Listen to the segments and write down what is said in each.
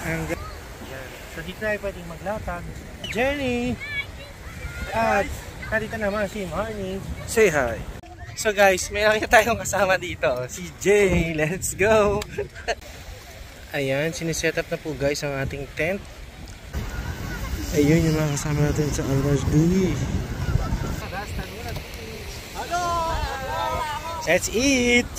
Yan. So dito tayo pwedeng maglatag. Jenny! At dito naman si Marnie. Say hi! So guys, may nakita tayong kasama dito. Si Jay. Let's go! Ayan, siniset up na po guys ang ating tent. Ayun yung mga kasama natin sa Alvarez Dewey. Let's eat!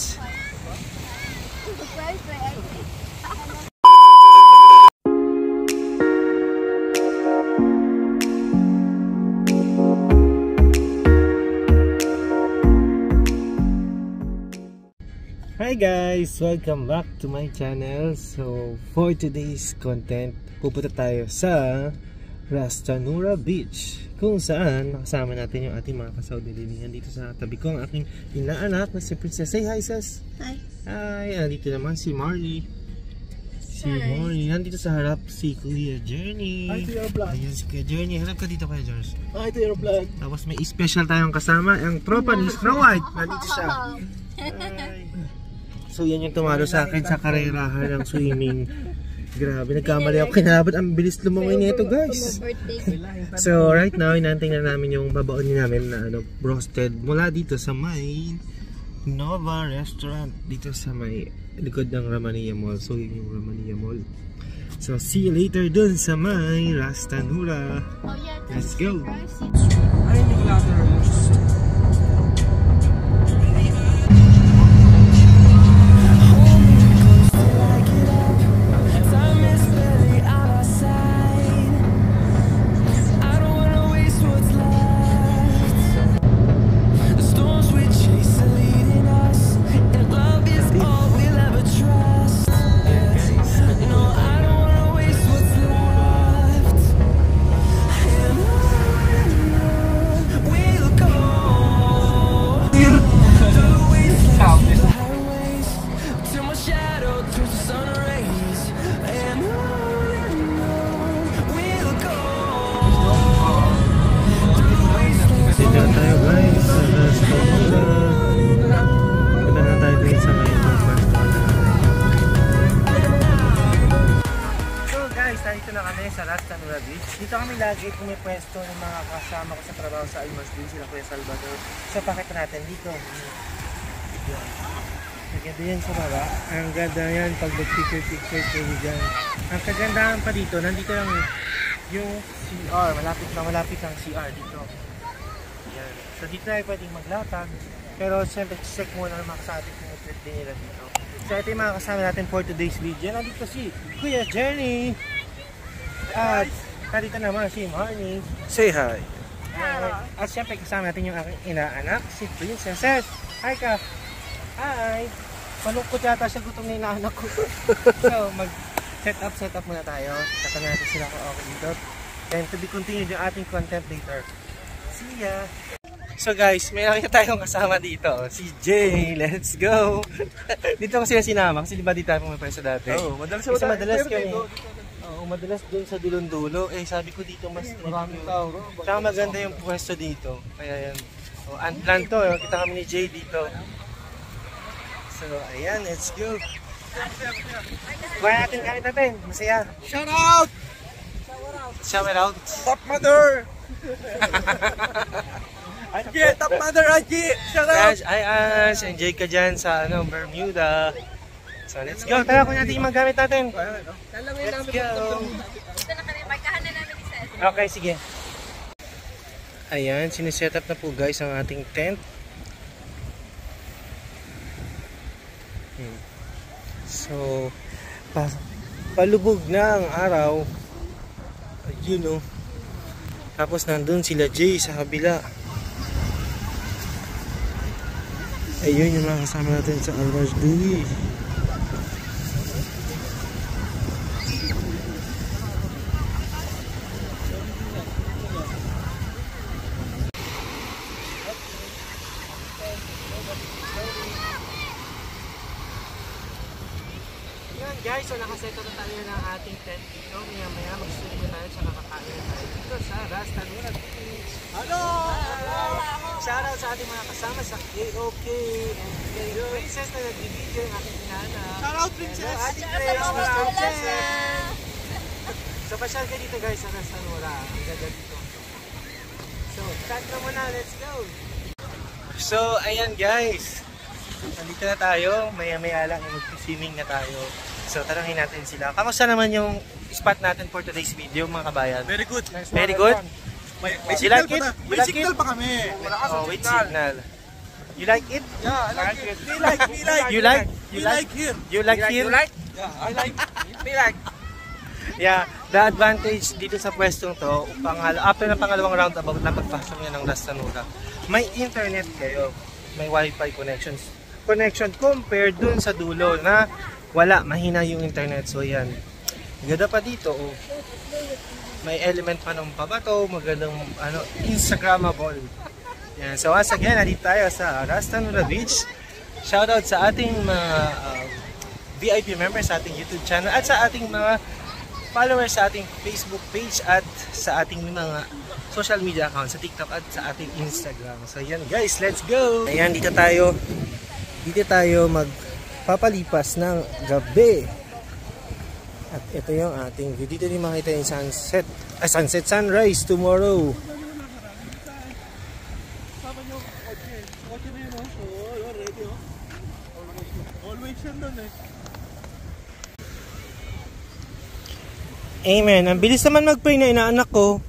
Hi guys! Welcome back to my channel. So for today's content, pupunta tayo sa Rastanura Beach, kung saan makasama natin yung ating mga kasaudiliningan. Dito sa tabi ko ang aking inaanak na si Princess. Say hi sis! Hi! Hi! Nandito naman si Marley. Si Marley. Nandito sa harap si Kuya Journey. Hi to your vlog. Ayan si Kuya Journey. Harap ka dito Kuya Journey. Hi to your vlog. Tapos may special tayong kasama. Ang tropa ni Snow White. Nandito siya. Hi! So yan yung tumalo sa akin sa karerahan ng swimming. Grabe, nagkamali ako kinabot. Ang bilis lumangoy nito guys. So right now, inantay na namin yung babaonin namin na roasted mula dito sa may Nova Restaurant. Dito sa may likod ng Ramania Mall. So yun yung Ramania Mall. So see you later dun sa may Rastanura. Let's go! Ay, hindi ko lang Dito na kami sa Rastanura Beach. Dito kami lagi pumipwesto ng mga kasama ko sa trabaho sa Almas din, sila Kuya Salvador. So pakita natin dito. Maganda yan sa baba. Ang ganda yan pag nag-picture kayo dyan. Ang kagandahan pa dito, nandito yung CR. Malapit ang CR dito. Yan. So dito tayo pwedeng maglatag. Pero siyempre check muna naman sa atin kung trip din nila dito. So ito yung mga kasama natin for today's video. Nandito si Kuya Journey. At dito naman si Marnie. Say hi! At syempre kasama natin yung aking inaanak, si Princess. Hi ka! Hi! Malungkot yata siya, gutom na inaanak ko. So mag-set up muna tayo. Tatangan natin sila kung okay dito. And to be continued yung ating content later. See ya! So guys, may nakita tayong kasama dito. Si Jay, let's go! Dito kasi yung sinama. Kasi diba dito tayo pumapreso dati? Oo, madalas kami. Madalas doon sa dulong-dulo. Eh sabi ko dito mas maraming tao. Tsaka maganda yung pwesto dito. Kaya yan. Unplanned to. Kita kami ni Jay dito. So ayan, let's go. Kuha natin kahit natin. Masaya. Shout out! Shout out! Top mother! Angie! Top mother Angie! Shout out! Ay Ash, enjoy ka dyan sa Bermuda. So let's go. Tara kung natin yung magamit natin. Let's go. Dito na kami. Markahan na namin isa. Okay, sige. Ayan, siniset up na po guys ang ating tent. So, palubog na ang araw. Ayun o. Tapos nandun sila Jay sa kabila. Ayun yung mga kasama natin sa Alvarez Dewey. Guys, so nakaseto na tayo ng ating tent dito. Maya mag-swimming na tayo, tsaka kakain tayo dito sa Rastanura Beach. Hello! Shoutout sa ating mga kasama sa KOK and Princess na nag-video yung aking inaanak. Shoutout Princess! Ating Princess! So, pasyal ka dito guys sa Rastanura. Ang ganda dito. So, start na muna. Let's go! So, ayan guys. Nandito na tayo. Maya-maya lang mag-swimming na tayo. So, tanongin natin sila. Kamusta naman yung spot natin for today's video mga kabayan? Very good. Very good? May You like it? May signal pa kami. Malakas Oh, with signal. You like it? Yeah, I like it. We You like? like here. You like here? Yeah, I like. We like. Yeah, the advantage dito sa pwestong to, after ng pangalawang roundabout na pagpasok niya ng Rastanura, may internet kayo, may wifi connection compared dun sa dulo na wala, mahina yung internet. So yan, ganda pa dito, oh. May element pa ng pabato, magandang Instagrammable. Yan. So once again, nandito tayo sa Rastanura Beach. Shoutout sa ating mga VIP members sa ating YouTube channel at sa ating mga followers sa ating Facebook page at sa ating mga social media accounts sa TikTok at sa ating Instagram. So yan guys, let's go! Ayan, dito tayo magpapalipas ng gabi. At ito yung ating view. Dito din makita yung sunrise tomorrow. Amen. Ang bilis naman mag-pray na inaanak ko.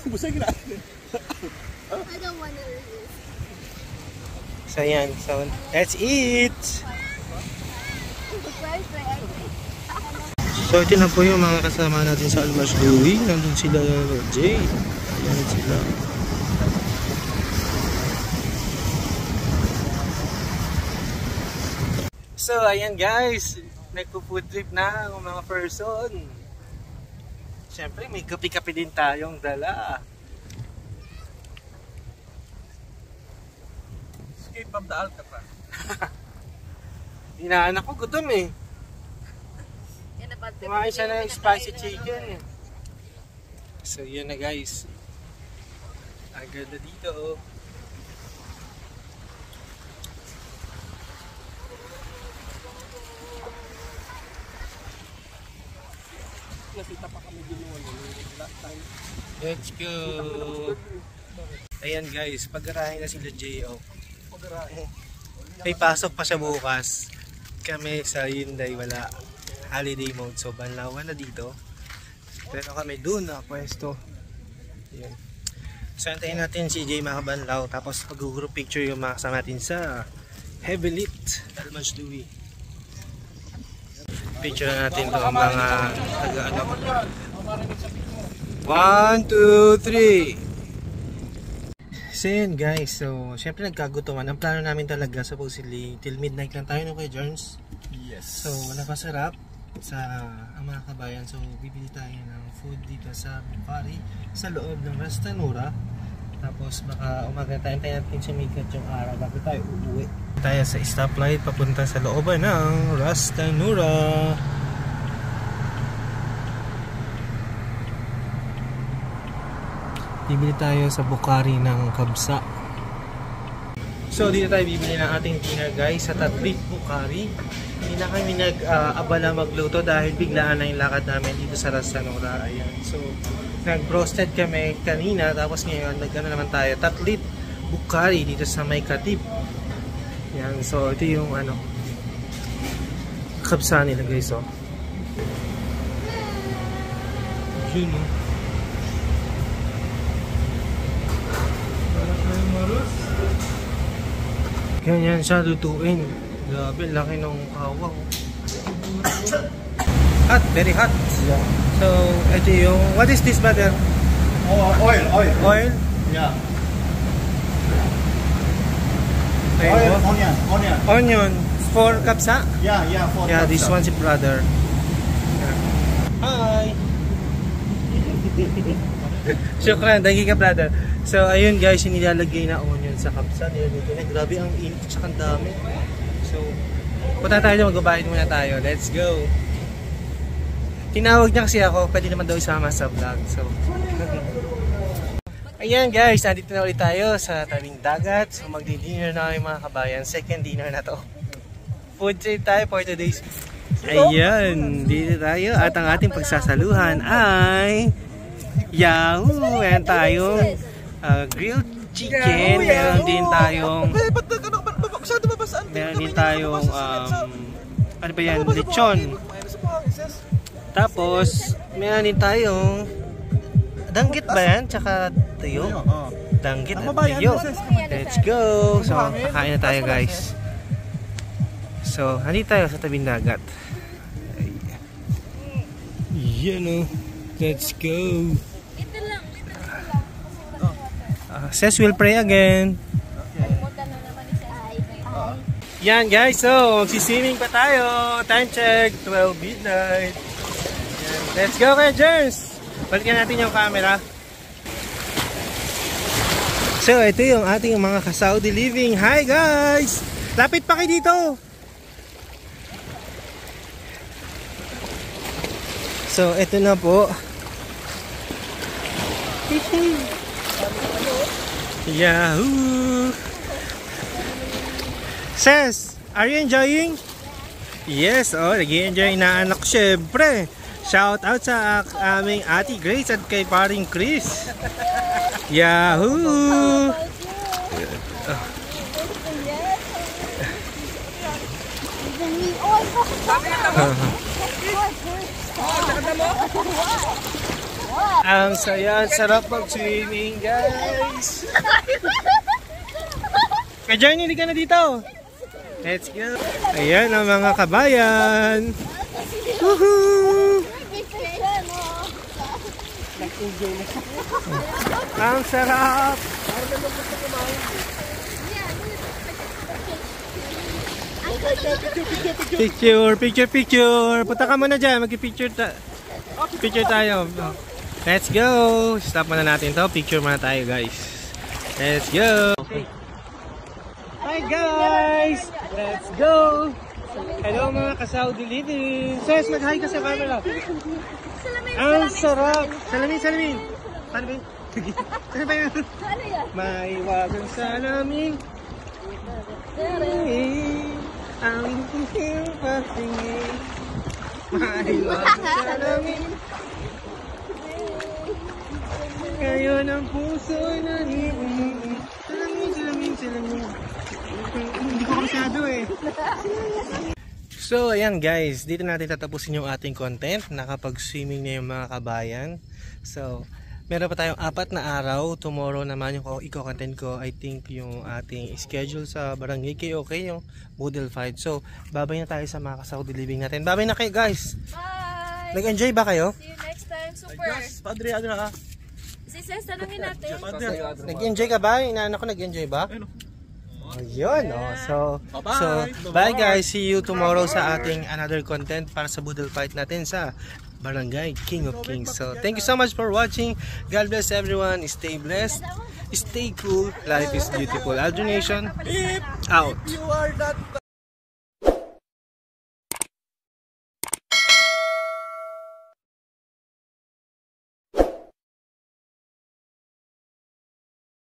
Busay na. I don't want to resist. So yan. So, let's eat! So ito na po yung mga kasama natin sa Almas Louie. Nandun sila Jay. Nandun sila. So ayan guys. Nagpo-food trip na ang mga person. Siyempre may kape-kape din tayong dala. Escape from the Alcatraz. Inaanak ko gutom eh. Kumain siya ng spicy chicken. So yun na guys. Ang ganda dito oh. Let's go. Ayan guys, pag-arahin na sila J.O. May pasok pa siya bukas. Kami sa Hyundai wala. Holiday mode, so banlawan na dito. Pero kami dun na pwesto. Ayan. So antayin natin si Jay makabanlaw. Tapos pag-group picture yung mga kasama natin sa Heavy Lit Almas Louie. Picture na natin to ang mga taga-ano. 1, 2, 3. So yun guys, so syempre nagkagutuman. Ang plano namin talaga supposedly till midnight lang tayo no kay Jones. Yes. So napasarap sa ang mga kabayan. So bibili tayo ng food dito sa Bukhari sa loob ng Rastanura. Tapos baka umaga tayo natin sumikat yung araw bago tayo uuwi. Tayo sa stoplight papunta sa looban ng Rastanura. Bibili tayo sa Bukhari ng kabsa. So dito tayo bibili ng ating dinner guys sa Tatlit Bukhari. Hindi na kami nag-abala magluto dahil biglaan na yung lakad namin dito sa Rastanura. Ayan. So nag-roasted kami kanina tapos ngayon nag-ano naman tayo Tatlit Bukhari dito sa May Katib. Ayan. So ito yung ano kabsa nila guys oh. Yun oh. Ganyan siya lutuin. Grabe, laki ng kawang. Hot, very hot. Yeah. So, ito yung, what is this butter? Oh, oil. Oil? Yeah. Oil, onion. onion. For kapsa? Yeah, for Yeah, this one's a brother. Yeah. Hi! Shukran, thank you ka brother. So ayun guys, yung nilalagay na onion sa kapsa. Nilalagay na, grabe ang init at ang dami. So, punta tayo, magbabayad muna tayo. Let's go! Tinawag niya kasi ako, pwede naman daw isama sa vlog. So, ayan guys, nandito na ulit tayo sa tabing dagat. So magdi-dinner na kami mga kabayan. Second dinner na to. Food trip tayo for today's Ayan, dito tayo at ang ating pagsasaluhan ay Yahoo! Ayan tayong grilled chicken. Meron din tayong ano ba yan? Lechon. Tapos, meron din tayong danggit ba yan? Tsaka tuyo? Danggit at tuyo. Let's go! So, kakain na tayo guys. So, nandito tayo sa tabing dagat. Yan o. Let's go! Says we'll pray again. Yan guys, so magsiswimming pa tayo. Time check, 12 midnight. Yan. Let's go kayo, Jerns! Balikan natin yung camera. So, ito yung ating mga ka-Saudi living. Hi guys! Lapit pa kayo dito! So, ito na po. Yahoo! Ses, are you enjoying? Yes, oh, nag-i-enjoy na anak syempre. Shout out sa aming Ate Grace at kay paring Chris. Yahoo! Ang saya, sarap mag-swimming guys. Ka-journey, hindi ka na dito. Let's go. Ayan ang mga kabayan. Woohoo! Ang sarap. Picture. Punta ka muna dyan. Mag-picture tayo. Let's go. Stop muna natin to. Picture muna tayo guys. Let's go. Hi guys. Let's go. Hello mga ka-Saudi living. Ses, mag-hi ka sa camera. Ang sarap. Salamin. Paano ba yun? Ano ba yun? Maiwagang salamin. Ang buking patingin. Maiwagang salamin. Ngayon ang puso'y naniunin. Salamin. Hindi ko masyado eh. So ayan guys, dito natin tatapusin yung ating content. Nakapag-swimming na yung mga kabayan. So meron pa tayong 4 na araw. Tomorrow naman yung i-content ko, I think yung ating schedule sa Barangay KOK, yung Boodle Fight. So babay na tayo sa mga ka-Saudi living natin. Babay na kayo guys. Bye! Nag-enjoy ba kayo? See you next time. Super! Padre, ano na ka? Si Ses, tanungin natin. Nag-enjoy ka ba? Inaanak ko nag-enjoy ba? Ayun, oh. So, bye guys. See you tomorrow sa ating another content para sa Boodle Fight natin sa Barangay King of Kings. So, thank you so much for watching. God bless everyone. Stay blessed. Stay cool. Life is beautiful. Aldrin Nation, out. You are not